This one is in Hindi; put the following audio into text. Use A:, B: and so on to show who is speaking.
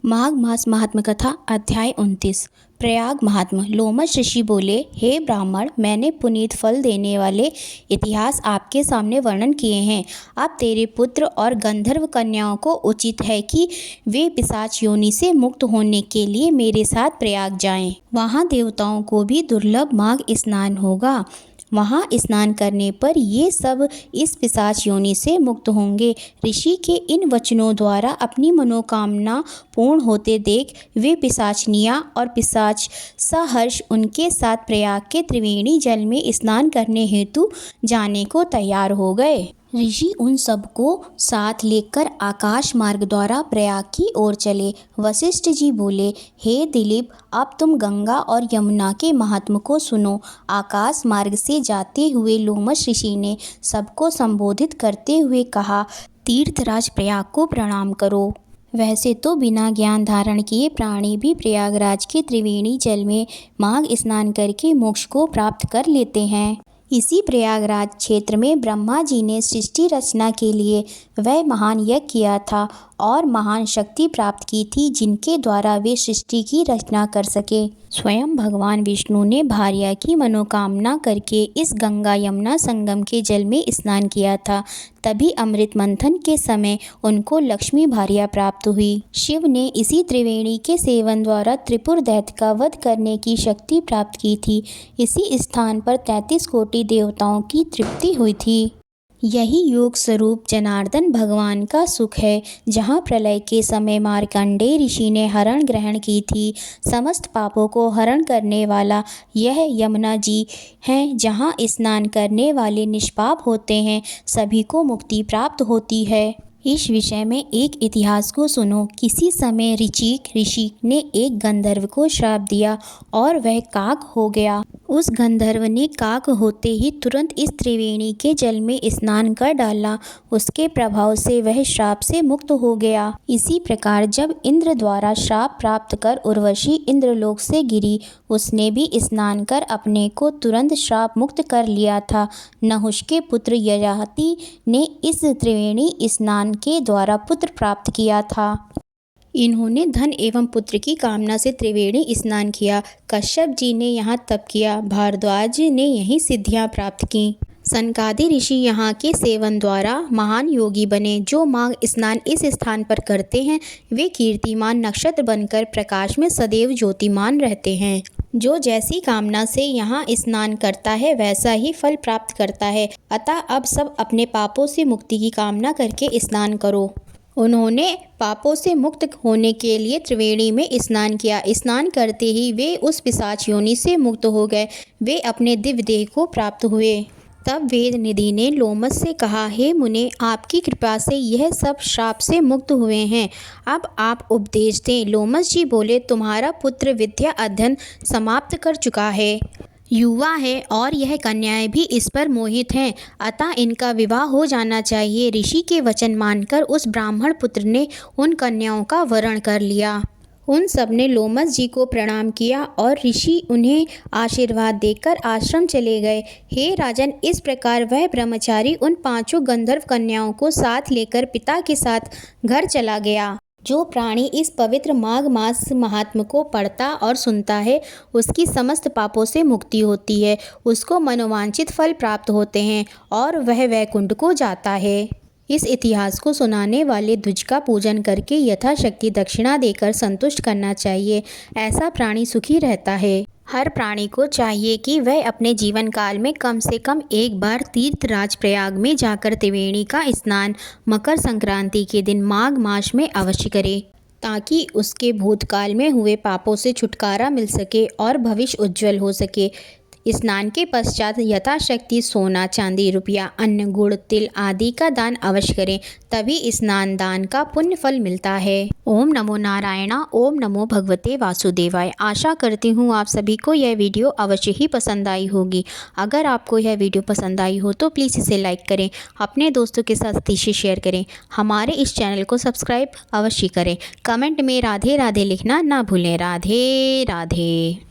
A: माघ मास महात्म कथा अध्याय 29। प्रयाग महात्म। लोमश ऋषि बोले, हे ब्राह्मण, मैंने पुनीत फल देने वाले इतिहास आपके सामने वर्णन किए हैं। अब तेरे पुत्र और गंधर्व कन्याओं को उचित है कि वे पिशाच योनि से मुक्त होने के लिए मेरे साथ प्रयाग जाएं। वहाँ देवताओं को भी दुर्लभ माघ स्नान होगा। वहाँ स्नान करने पर ये सब इस पिशाच योनि से मुक्त होंगे। ऋषि के इन वचनों द्वारा अपनी मनोकामना पूर्ण होते देख वे पिशाचनियाँ और पिशाच सहर्ष उनके साथ प्रयाग के त्रिवेणी जल में स्नान करने हेतु जाने को तैयार हो गए। ऋषि उन सबको साथ लेकर आकाश मार्ग द्वारा प्रयाग की ओर चले। वशिष्ठ जी बोले, हे दिलीप, अब तुम गंगा और यमुना के महात्म को सुनो। आकाश मार्ग से जाते हुए लोमश ऋषि ने सबको संबोधित करते हुए कहा, तीर्थराज प्रयाग को प्रणाम करो। वैसे तो बिना ज्ञान धारण किए प्राणी भी प्रयागराज के त्रिवेणी जल में माघ स्नान करके मोक्ष को प्राप्त कर लेते हैं। इसी प्रयागराज क्षेत्र में ब्रह्मा जी ने सृष्टि रचना के लिए वह महान यज्ञ किया था और महान शक्ति प्राप्त की थी जिनके द्वारा वे सृष्टि की रचना कर सके। स्वयं भगवान विष्णु ने भार्या की मनोकामना करके इस गंगा यमुना संगम के जल में स्नान किया था। तभी अमृत मंथन के समय उनको लक्ष्मी भार्या प्राप्त हुई। शिव ने इसी त्रिवेणी के सेवन द्वारा त्रिपुर दैत्य का वध करने की शक्ति प्राप्त की थी। इसी स्थान पर 33 कोटि देवताओं की तृप्ति हुई थी। यही योग स्वरूप जनार्दन भगवान का सुख है। जहाँ प्रलय के समय मार्कंडेय ऋषि ने हरण ग्रहण की थी, समस्त पापों को हरण करने वाला यह यमुना जी हैं। जहाँ स्नान करने वाले निष्पाप होते हैं, सभी को मुक्ति प्राप्त होती है। इस विषय में एक इतिहास को सुनो। किसी समय ऋचिक ऋषि ने एक गंधर्व को श्राप दिया और वह काक हो गया। उस गंधर्व ने काक होते ही तुरंत इस त्रिवेणी के जल में स्नान कर डाला। उसके प्रभाव से वह श्राप से मुक्त हो गया। इसी प्रकार जब इंद्र द्वारा श्राप प्राप्त कर उर्वशी इंद्रलोक से गिरी, उसने भी स्नान कर अपने को तुरंत श्राप मुक्त कर लिया था। नहुष के पुत्र यजाति ने इस त्रिवेणी स्नान के द्वारा पुत्र प्राप्त किया था। इन्होंने धन एवं पुत्र की कामना से त्रिवेणी स्नान किया। कश्यप जी ने यहाँ तप किया। भारद्वाज ने यहीं सिद्धियाँ प्राप्त की। सनकादि ऋषि यहाँ के सेवन द्वारा महान योगी बने। जो माघ स्नान इस स्थान पर करते हैं, वे कीर्तिमान नक्षत्र बनकर प्रकाश में सदैव ज्योतिमान रहते हैं। जो जैसी कामना से यहाँ स्नान करता है, वैसा ही फल प्राप्त करता है। अतः अब सब अपने पापों से मुक्ति की कामना करके स्नान करो। उन्होंने पापों से मुक्त होने के लिए त्रिवेणी में स्नान किया। स्नान करते ही वे उस पिशाच योनि से मुक्त हो गए। वे अपने दिव्य देह को प्राप्त हुए। तब वेद निधि ने लोमश से कहा, हे मुने, आपकी कृपा से यह सब श्राप से मुक्त हुए हैं। अब आप उपदेश दें। लोमश जी बोले, तुम्हारा पुत्र विद्या अध्ययन समाप्त कर चुका है, युवा है और यह कन्याएं भी इस पर मोहित हैं, अतः इनका विवाह हो जाना चाहिए। ऋषि के वचन मानकर उस ब्राह्मण पुत्र ने उन कन्याओं का वरण कर लिया। उन सब ने लोमश जी को प्रणाम किया और ऋषि उन्हें आशीर्वाद देकर आश्रम चले गए। हे राजन, इस प्रकार वह ब्रह्मचारी उन 5 गंधर्व कन्याओं को साथ लेकर पिता के साथ घर चला गया। जो प्राणी इस पवित्र माघ मास महात्म को पढ़ता और सुनता है, उसकी समस्त पापों से मुक्ति होती है। उसको मनोवांछित फल प्राप्त होते हैं और वह वैकुंठ को जाता है। इस इतिहास को सुनाने वाले ध्वज का पूजन करके यथाशक्ति दक्षिणा देकर संतुष्ट करना चाहिए। ऐसा प्राणी सुखी रहता है। हर प्राणी को चाहिए कि वह अपने जीवन काल में कम से कम एक बार तीर्थराज प्रयाग में जाकर त्रिवेणी का स्नान मकर संक्रांति के दिन माघ मास में अवश्य करे, ताकि उसके भूतकाल में हुए पापों से छुटकारा मिल सके और भविष्य उज्जवल हो सके। स्नान के पश्चात यथाशक्ति सोना, चांदी, रुपया, अन्न, गुड़, तिल आदि का दान अवश्य करें, तभी स्नान दान का पुण्य फल मिलता है। ओम नमो नारायणा। ओम नमो भगवते वासुदेवाय। आशा करती हूँ आप सभी को यह वीडियो अवश्य ही पसंद आई होगी। अगर आपको यह वीडियो पसंद आई हो तो प्लीज़ इसे लाइक करें, अपने दोस्तों के साथ इसे शेयर करें, हमारे इस चैनल को सब्सक्राइब अवश्य करें। कमेंट में राधे राधे लिखना ना भूलें। राधे राधे।